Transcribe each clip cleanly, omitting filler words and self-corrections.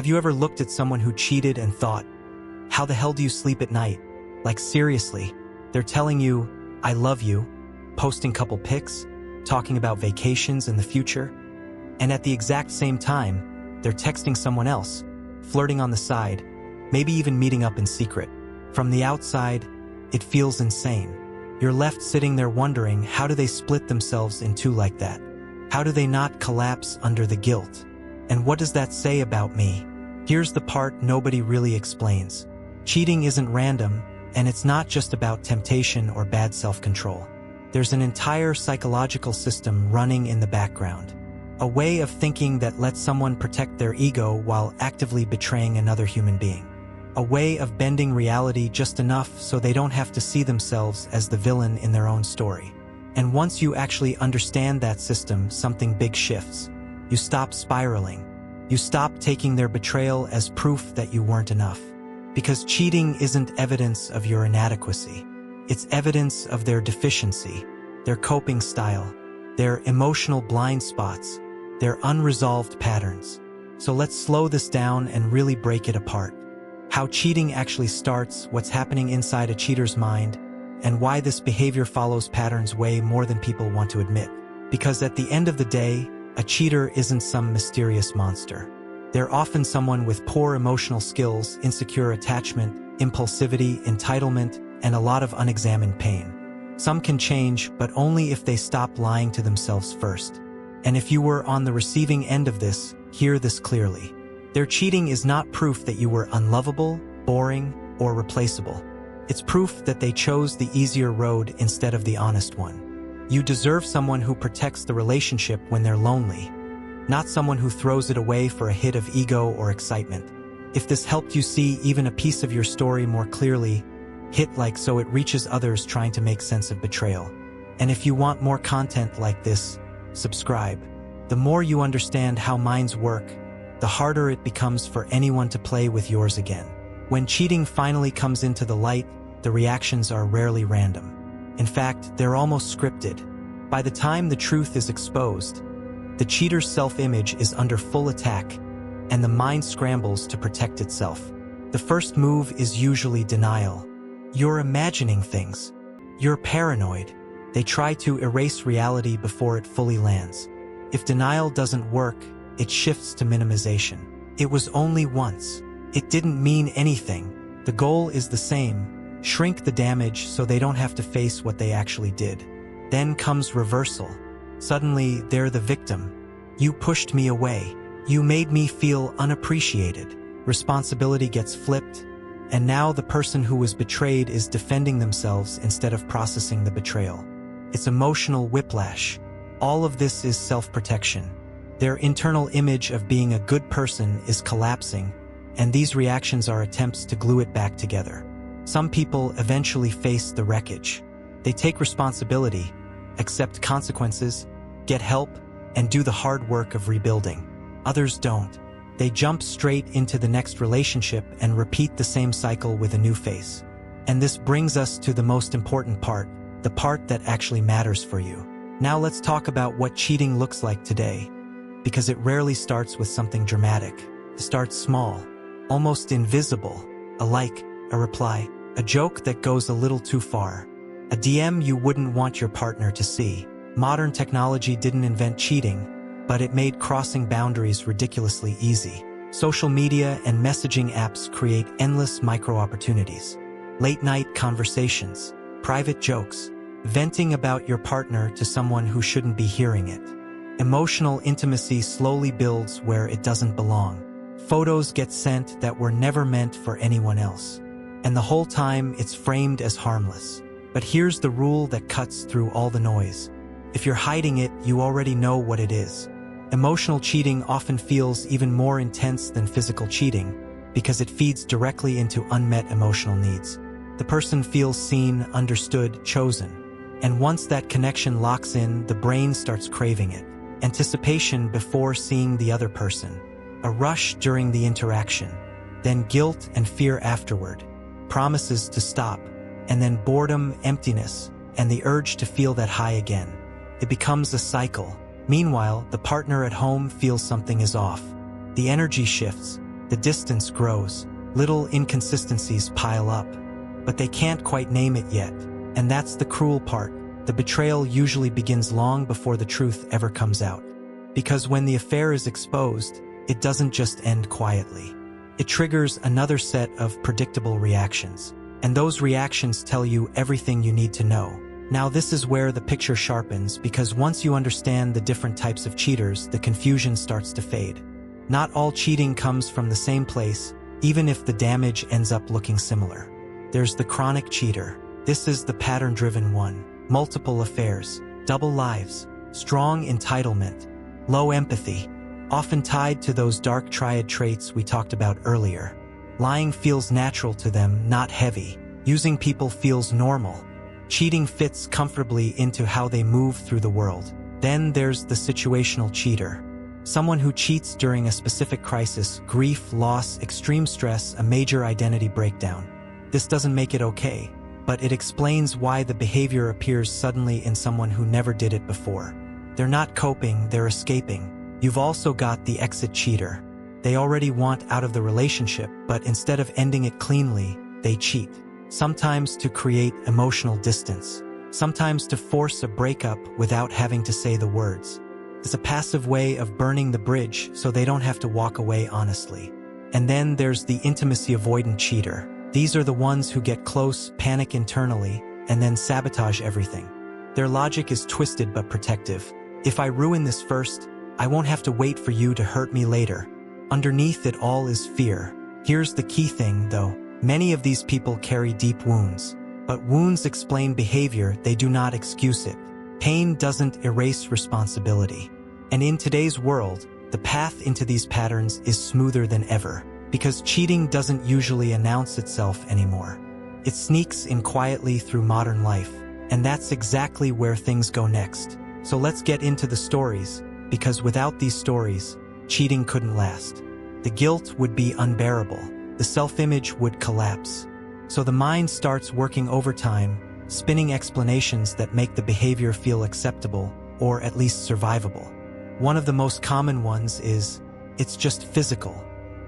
Have you ever looked at someone who cheated and thought, how the hell do you sleep at night? Like seriously, they're telling you, I love you, posting couple pics, talking about vacations in the future, and at the exact same time, they're texting someone else, flirting on the side, maybe even meeting up in secret. From the outside, it feels insane. You're left sitting there wondering, how do they split themselves in two like that? How do they not collapse under the guilt? And what does that say about me? Here's the part nobody really explains. Cheating isn't random, and it's not just about temptation or bad self-control. There's an entire psychological system running in the background. A way of thinking that lets someone protect their ego while actively betraying another human being. A way of bending reality just enough so they don't have to see themselves as the villain in their own story. And once you actually understand that system, something big shifts. You stop spiraling. You stop taking their betrayal as proof that you weren't enough. Because cheating isn't evidence of your inadequacy. It's evidence of their deficiency, their coping style, their emotional blind spots, their unresolved patterns. So let's slow this down and really break it apart. How cheating actually starts, what's happening inside a cheater's mind, and why this behavior follows patterns way more than people want to admit. Because at the end of the day, a cheater isn't some mysterious monster. They're often someone with poor emotional skills, insecure attachment, impulsivity, entitlement, and a lot of unexamined pain. Some can change, but only if they stop lying to themselves first. And if you were on the receiving end of this, hear this clearly. Their cheating is not proof that you were unlovable, boring, or replaceable. It's proof that they chose the easier road instead of the honest one. You deserve someone who protects the relationship when they're lonely, not someone who throws it away for a hit of ego or excitement. If this helped you see even a piece of your story more clearly, hit like so it reaches others trying to make sense of betrayal. And if you want more content like this, subscribe. The more you understand how minds work, the harder it becomes for anyone to play with yours again. When cheating finally comes into the light, the reactions are rarely random. In fact, they're almost scripted. By the time the truth is exposed, the cheater's self-image is under full attack, and the mind scrambles to protect itself. The first move is usually denial. You're imagining things. You're paranoid. They try to erase reality before it fully lands. If denial doesn't work, it shifts to minimization. It was only once. It didn't mean anything. The goal is the same: shrink the damage so they don't have to face what they actually did. Then comes reversal. Suddenly, they're the victim. You pushed me away. You made me feel unappreciated. Responsibility gets flipped, and now the person who was betrayed is defending themselves instead of processing the betrayal. It's emotional whiplash. All of this is self-protection. Their internal image of being a good person is collapsing, and these reactions are attempts to glue it back together. Some people eventually face the wreckage. They take responsibility, accept consequences, get help, and do the hard work of rebuilding. Others don't. They jump straight into the next relationship and repeat the same cycle with a new face. And this brings us to the most important part, the part that actually matters for you. Now let's talk about what cheating looks like today, because it rarely starts with something dramatic. It starts small, almost invisible, a like, a reply, a joke that goes a little too far, a DM you wouldn't want your partner to see. Modern technology didn't invent cheating, but it made crossing boundaries ridiculously easy. Social media and messaging apps create endless micro-opportunities. Late-night conversations, private jokes, venting about your partner to someone who shouldn't be hearing it. Emotional intimacy slowly builds where it doesn't belong. Photos get sent that were never meant for anyone else. And the whole time it's framed as harmless. But here's the rule that cuts through all the noise. If you're hiding it, you already know what it is. Emotional cheating often feels even more intense than physical cheating because it feeds directly into unmet emotional needs. The person feels seen, understood, chosen. And once that connection locks in, the brain starts craving it. Anticipation before seeing the other person. A rush during the interaction. Then guilt and fear afterward. Promises to stop. And then boredom, emptiness, and the urge to feel that high again. It becomes a cycle. Meanwhile, the partner at home feels something is off. The energy shifts. The distance grows. Little inconsistencies pile up. But they can't quite name it yet. And that's the cruel part. The betrayal usually begins long before the truth ever comes out. Because when the affair is exposed, it doesn't just end quietly. It triggers another set of predictable reactions. And those reactions tell you everything you need to know. Now this is where the picture sharpens, because once you understand the different types of cheaters, the confusion starts to fade. Not all cheating comes from the same place, even if the damage ends up looking similar. There's the chronic cheater. This is the pattern-driven one. Multiple affairs, double lives, strong entitlement, low empathy, often tied to those dark triad traits we talked about earlier. Lying feels natural to them, not heavy. Using people feels normal. Cheating fits comfortably into how they move through the world. Then there's the situational cheater. Someone who cheats during a specific crisis, grief, loss, extreme stress, a major identity breakdown. This doesn't make it okay, but it explains why the behavior appears suddenly in someone who never did it before. They're not coping, they're escaping. You've also got the exit cheater. They already want out of the relationship, but instead of ending it cleanly, they cheat. Sometimes to create emotional distance. Sometimes to force a breakup without having to say the words. It's a passive way of burning the bridge so they don't have to walk away honestly. And then there's the intimacy avoidant cheater. These are the ones who get close, panic internally, and then sabotage everything. Their logic is twisted but protective. If I ruin this first, I won't have to wait for you to hurt me later. Underneath it all is fear. Here's the key thing, though. Many of these people carry deep wounds. But wounds explain behavior, they do not excuse it. Pain doesn't erase responsibility. And in today's world, the path into these patterns is smoother than ever, because cheating doesn't usually announce itself anymore. It sneaks in quietly through modern life, and that's exactly where things go next. So let's get into the stories, because without these stories, cheating couldn't last. The guilt would be unbearable. The self-image would collapse. So the mind starts working overtime, spinning explanations that make the behavior feel acceptable, or at least survivable. One of the most common ones is, it's just physical.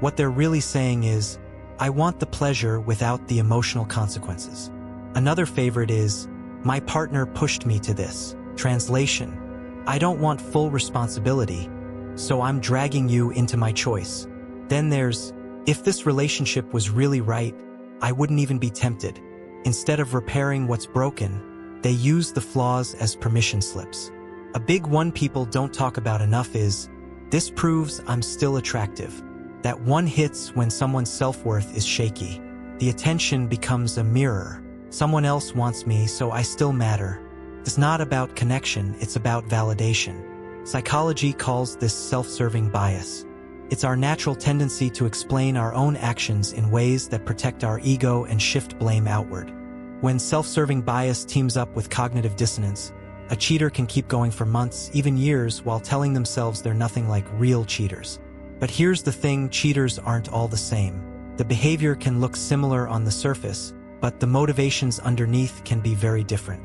What they're really saying is, I want the pleasure without the emotional consequences. Another favorite is, my partner pushed me to this. Translation, I don't want full responsibility, so I'm dragging you into my choice. Then there's, if this relationship was really right, I wouldn't even be tempted. Instead of repairing what's broken, they use the flaws as permission slips. A big one people don't talk about enough is, this proves I'm still attractive. That one hits when someone's self-worth is shaky. The attention becomes a mirror. Someone else wants me, so I still matter. It's not about connection, it's about validation. Psychology calls this self-serving bias. It's our natural tendency to explain our own actions in ways that protect our ego and shift blame outward. When self-serving bias teams up with cognitive dissonance, a cheater can keep going for months, even years, while telling themselves they're nothing like real cheaters. But here's the thing, cheaters aren't all the same. The behavior can look similar on the surface, but the motivations underneath can be very different.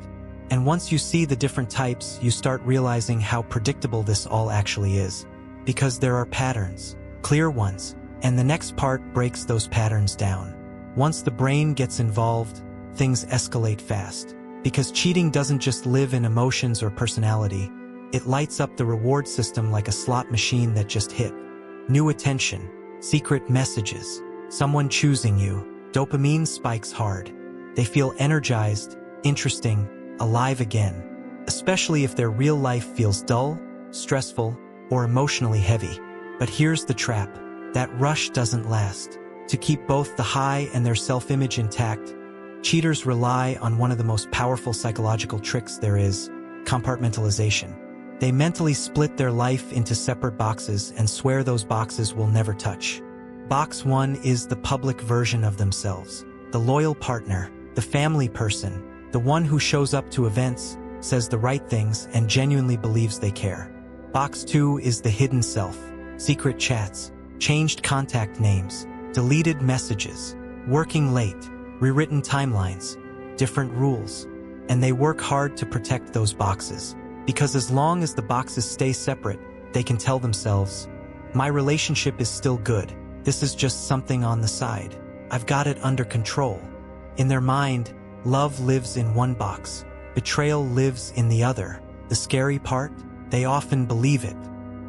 And once you see the different types, you start realizing how predictable this all actually is. Because there are patterns, clear ones, and the next part breaks those patterns down. Once the brain gets involved, things escalate fast. Because cheating doesn't just live in emotions or personality, it lights up the reward system like a slot machine that just hit. New attention, secret messages, someone choosing you, dopamine spikes hard. They feel energized, interesting, alive again. Especially if their real life feels dull, stressful, or emotionally heavy. But here's the trap. That rush doesn't last. To keep both the high and their self-image intact, cheaters rely on one of the most powerful psychological tricks there is, compartmentalization. They mentally split their life into separate boxes and swear those boxes will never touch. Box 1 is the public version of themselves, the loyal partner, the family person, the one who shows up to events, says the right things, and genuinely believes they care. Box 2 is the hidden self, secret chats, changed contact names, deleted messages, working late, rewritten timelines, different rules. And they work hard to protect those boxes. Because as long as the boxes stay separate, they can tell themselves, my relationship is still good, This is just something on the side. I've got it under control. In their mind, love lives in one box. Betrayal lives in the other. The scary part? They often believe it.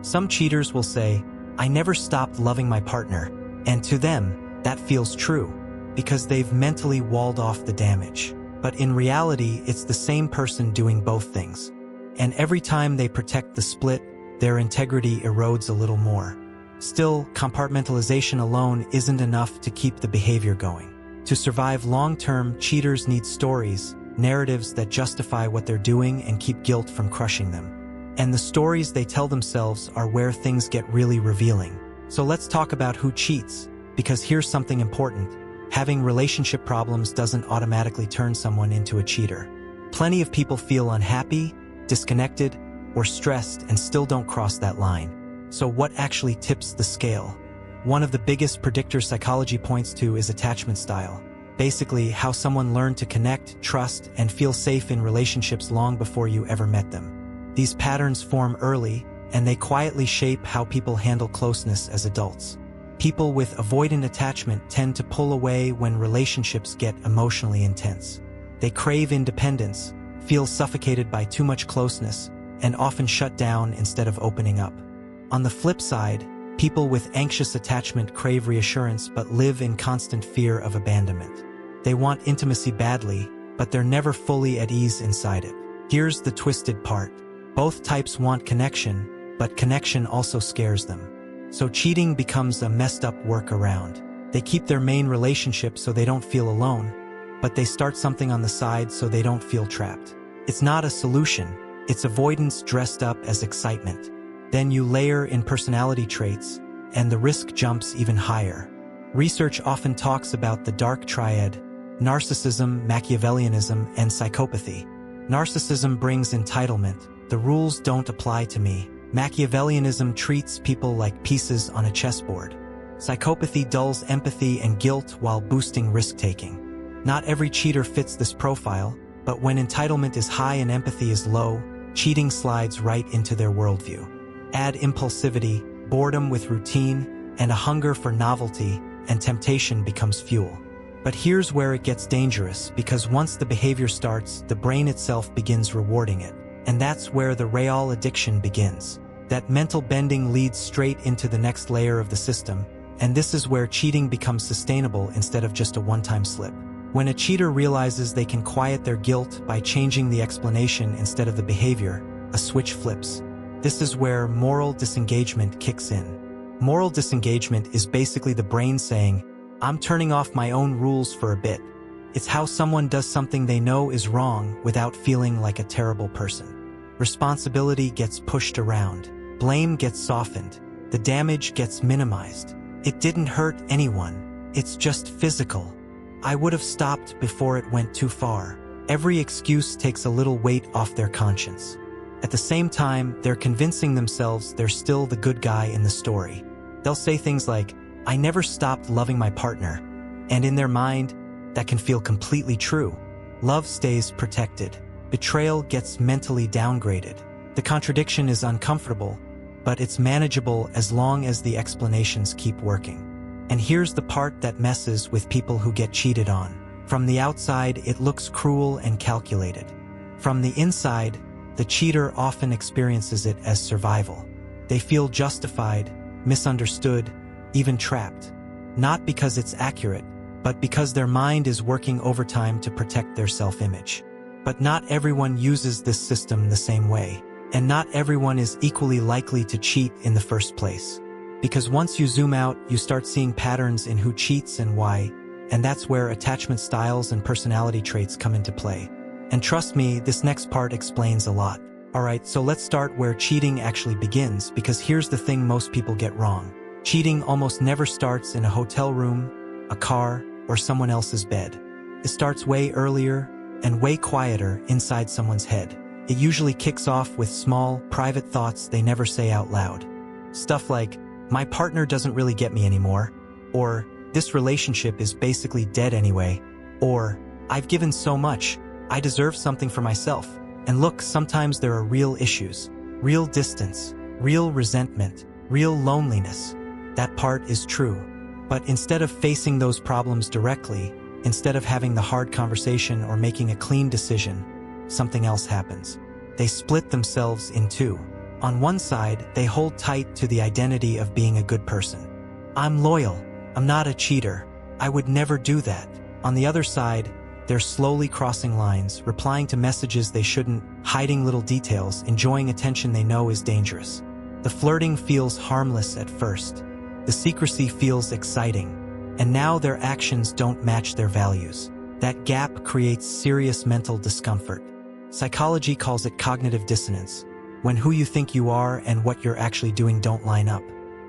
Some cheaters will say, "I never stopped loving my partner." And to them, that feels true, because they've mentally walled off the damage. But in reality, it's the same person doing both things. And every time they protect the split, their integrity erodes a little more. Still, compartmentalization alone isn't enough to keep the behavior going. To survive long-term, cheaters need stories, narratives that justify what they're doing and keep guilt from crushing them. And the stories they tell themselves are where things get really revealing. So let's talk about who cheats, because here's something important. Having relationship problems doesn't automatically turn someone into a cheater. Plenty of people feel unhappy, disconnected, or stressed and still don't cross that line. So what actually tips the scale? One of the biggest predictors psychology points to is attachment style. Basically, how someone learned to connect, trust, and feel safe in relationships long before you ever met them. These patterns form early, and they quietly shape how people handle closeness as adults. People with avoidant attachment tend to pull away when relationships get emotionally intense. They crave independence, feel suffocated by too much closeness, and often shut down instead of opening up. On the flip side, people with anxious attachment crave reassurance but live in constant fear of abandonment. They want intimacy badly, but they're never fully at ease inside it. Here's the twisted part. Both types want connection, but connection also scares them. So cheating becomes a messed up workaround. They keep their main relationship so they don't feel alone, but they start something on the side so they don't feel trapped. It's not a solution, it's avoidance dressed up as excitement. Then you layer in personality traits, and the risk jumps even higher. Research often talks about the dark triad: narcissism, Machiavellianism, and psychopathy. Narcissism brings entitlement. The rules don't apply to me. Machiavellianism treats people like pieces on a chessboard. Psychopathy dulls empathy and guilt while boosting risk-taking. Not every cheater fits this profile, but when entitlement is high and empathy is low, cheating slides right into their worldview. Add impulsivity, boredom with routine, and a hunger for novelty, and temptation becomes fuel. But here's where it gets dangerous, because once the behavior starts, the brain itself begins rewarding it. And that's where the real addiction begins. That mental bending leads straight into the next layer of the system, and this is where cheating becomes sustainable instead of just a one-time slip. When a cheater realizes they can quiet their guilt by changing the explanation instead of the behavior, a switch flips. This is where moral disengagement kicks in. Moral disengagement is basically the brain saying, "I'm turning off my own rules for a bit." It's how someone does something they know is wrong without feeling like a terrible person. Responsibility gets pushed around. Blame gets softened. The damage gets minimized. It didn't hurt anyone. It's just physical. I would have stopped before it went too far. Every excuse takes a little weight off their conscience. At the same time, they're convincing themselves they're still the good guy in the story. They'll say things like, "I never stopped loving my partner." And in their mind, that can feel completely true. Love stays protected. Betrayal gets mentally downgraded. The contradiction is uncomfortable, but it's manageable as long as the explanations keep working. And here's the part that messes with people who get cheated on. From the outside, it looks cruel and calculated. From the inside, the cheater often experiences it as survival. They feel justified, misunderstood, even trapped. Not because it's accurate, but because their mind is working overtime to protect their self-image. But not everyone uses this system the same way, and not everyone is equally likely to cheat in the first place. Because once you zoom out, you start seeing patterns in who cheats and why, and that's where attachment styles and personality traits come into play. And trust me, this next part explains a lot. Alright, so let's start where cheating actually begins, because here's the thing most people get wrong. Cheating almost never starts in a hotel room, a car, or someone else's bed. It starts way earlier and way quieter inside someone's head. It usually kicks off with small, private thoughts they never say out loud. Stuff like, "My partner doesn't really get me anymore," or "This relationship is basically dead anyway," or "I've given so much, I deserve something for myself." And look, sometimes there are real issues, real distance, real resentment, real loneliness. That part is true. But instead of facing those problems directly, instead of having the hard conversation or making a clean decision, something else happens. They split themselves in two. On one side, they hold tight to the identity of being a good person. I'm loyal. I'm not a cheater. I would never do that. On the other side, they're slowly crossing lines, replying to messages they shouldn't, hiding little details, enjoying attention they know is dangerous. The flirting feels harmless at first. The secrecy feels exciting. And now their actions don't match their values. That gap creates serious mental discomfort. Psychology calls it cognitive dissonance, when who you think you are and what you're actually doing don't line up.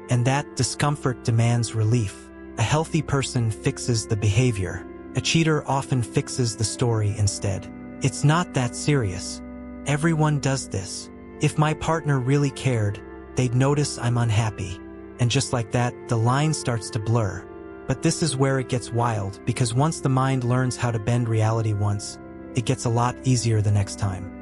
And that discomfort demands relief. A healthy person fixes the behavior. A cheater often fixes the story instead. It's not that serious. Everyone does this. If my partner really cared, they'd notice I'm unhappy. And just like that, the line starts to blur. But this is where it gets wild, because once the mind learns how to bend reality once, it gets a lot easier the next time.